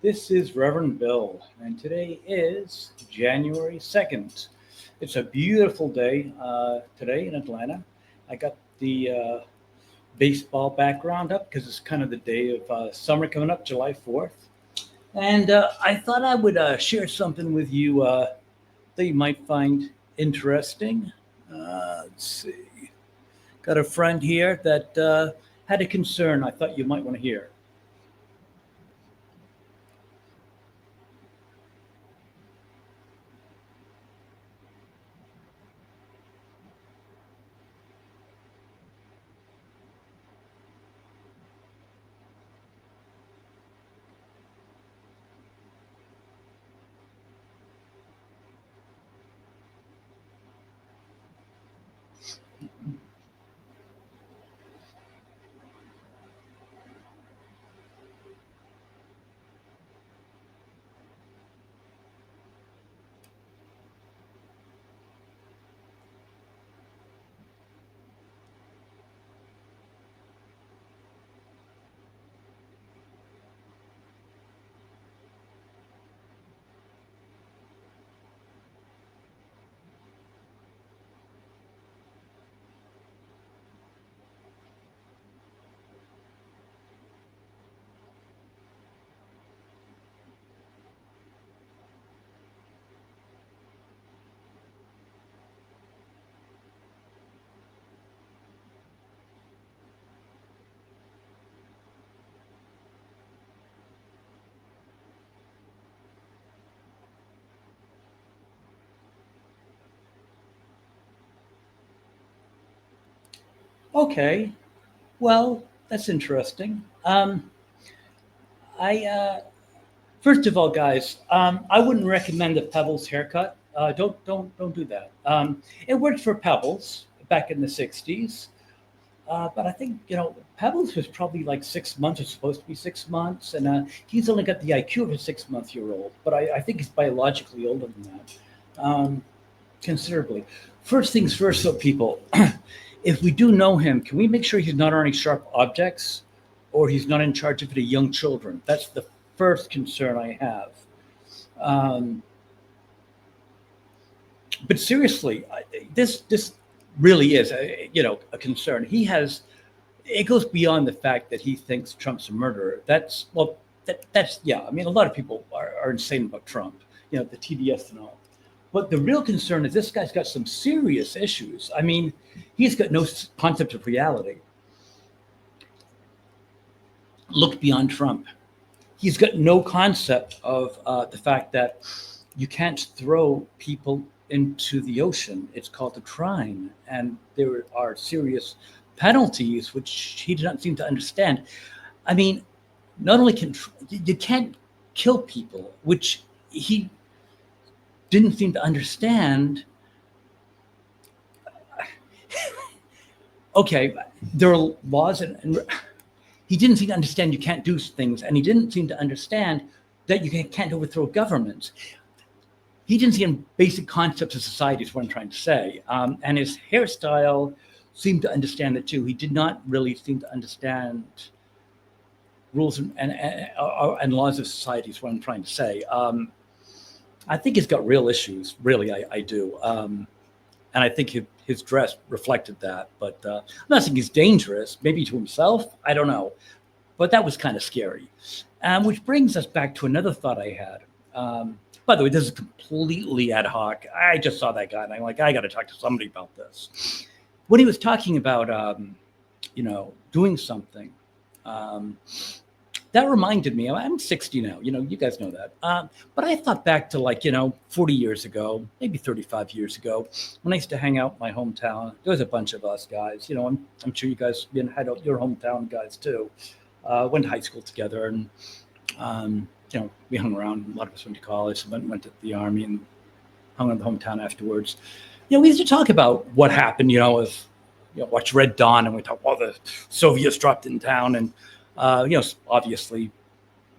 This is Reverend Bill, and today is January 2nd. It's a beautiful day today in Atlanta. I got the baseball background up because it's kind of the day of summer coming up, July 4th. And I thought I would share something with you that you might find interesting. Let's see. Got a friend here that had a concern I thought you might want to hear. Okay, well, that's interesting. I First of all, guys, I wouldn't recommend the Pebbles haircut. Don't do that. It worked for Pebbles back in the '60s, but I think Pebbles was probably like 6 months. It's supposed to be 6 months, and he's only got the IQ of a 6 month year old. But I think he's biologically older than that, considerably. First things first, though, people. If we do know him, can we make sure he's not on any sharp objects, or he's not in charge of the young children? That's the first concern I have. Um, but seriously, this really is a concern. He has it goes beyond the fact that he thinks Trump's a murderer. That's yeah. I mean, a lot of people are insane about Trump. The TDS and all. But the real concern is this guy's got some serious issues. I mean, he's got no concept of reality. Look beyond Trump. He's got no concept of the fact that you can't throw people into the ocean. It's called a crime, and there are serious penalties which he does not seem to understand. I mean, not only you can't kill people, which he didn't seem to understand. Okay, there are laws, and he didn't seem to understand you can't do things, and he didn't seem to understand that you can't overthrow governments. He didn't see in basic concepts of society is what I'm trying to say. And his hairstyle seemed to understand it too. He did not really seem to understand rules and laws of society is what I'm trying to say. I think he's got real issues, really, I do. And I think his dress reflected that. But I'm not saying he's dangerous, maybe to himself, I don't know. But that was kind of scary. Which brings us back to another thought I had. By the way, this is completely ad hoc. I just saw that guy, and I'm like, I got to talk to somebody about this. When he was talking about, doing something, that reminded me. I'm 60 now. You guys know that. But I thought back to 40 years ago, maybe 35 years ago, when I used to hang out in my hometown. There was a bunch of us guys. I'm sure you guys had your hometown guys too. Went to high school together, and we hung around. A lot of us went to college, went to the army, and hung in the hometown afterwards. We used to talk about what happened. Watch Red Dawn, and we talk, well, the Soviets dropped in town, and obviously,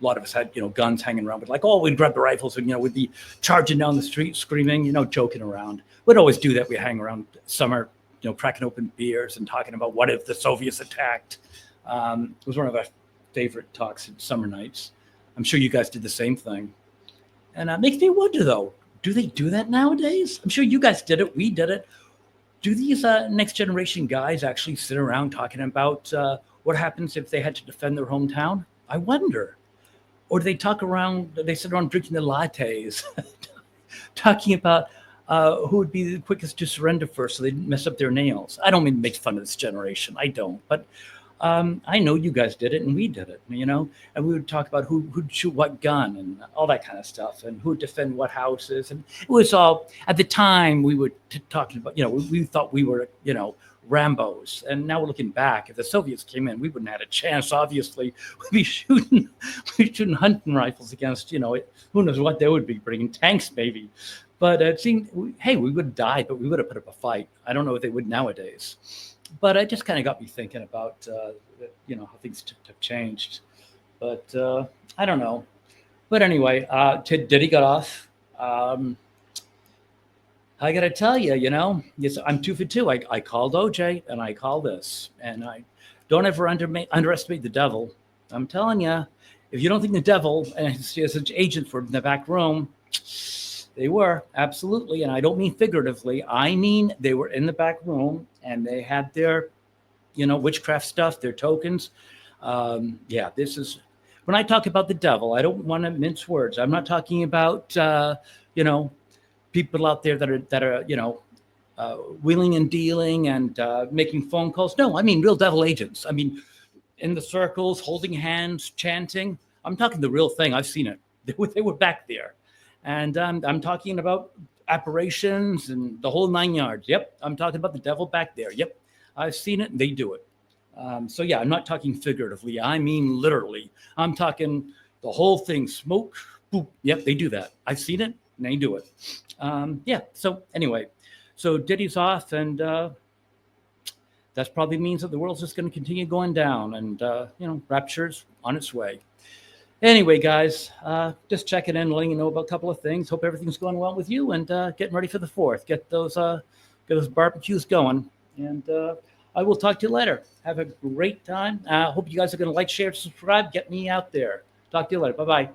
a lot of us had guns hanging around, but we'd grab the rifles and we'd be charging down the street, screaming, joking around. We'd always do that. We hang around summer, cracking open beers and talking about what if the Soviets attacked. It was one of our favorite talks in summer nights. I'm sure you guys did the same thing. And it makes me wonder, though, do they do that nowadays? I'm sure you guys did it. We did it. Do these next generation guys actually sit around talking about what happens if they had to defend their hometown? I wonder. Or do they they sit around drinking their lattes, talking about who would be the quickest to surrender first so they didn't mess up their nails? I don't mean to make fun of this generation. I don't. But I know you guys did it and we did it, and we would talk about who'd shoot what gun and all that kind of stuff and who'd defend what houses. And it was all, at the time, we were talking about, we thought we were, Rambos. And now we're looking back. If the Soviets came in, we wouldn't have had a chance, obviously. We'd be shooting hunting rifles against, who knows what they would be bringing, tanks maybe. But it seemed, hey, we would have died, but we would have put up a fight. I don't know what they would nowadays. But it just kind of got me thinking about, how things have changed. But I don't know. But anyway, Diddy got off. I got to tell you, yes, I'm 2 for 2. I called OJ and I call this. And I don't ever underestimate the devil. I'm telling you, if you don't think the devil and his agents were in the back room, they were, absolutely. And I don't mean figuratively. I mean, they were in the back room and they had their, witchcraft stuff, their tokens. This is, when I talk about the devil, I don't want to mince words. I'm not talking about, people out there that are wheeling and dealing and making phone calls. No, I mean real devil agents. I mean, in the circles, holding hands, chanting. I'm talking the real thing. I've seen it. They were back there. And I'm talking about apparitions and the whole 9 yards. Yep, I'm talking about the devil back there. Yep, I've seen it and they do it. I'm not talking figuratively. I mean literally. I'm talking the whole thing, smoke, boop. Yep, they do that. I've seen it and they do it. So anyway, so Diddy's off and that probably means that the world's just going to continue going down and, rapture's on its way. Anyway, guys, just checking in, letting you know about a couple of things. Hope everything's going well with you and getting ready for the 4th. Get those barbecues going. And I will talk to you later. Have a great time. Hope you guys are going to like, share, subscribe. Get me out there. Talk to you later. Bye-bye.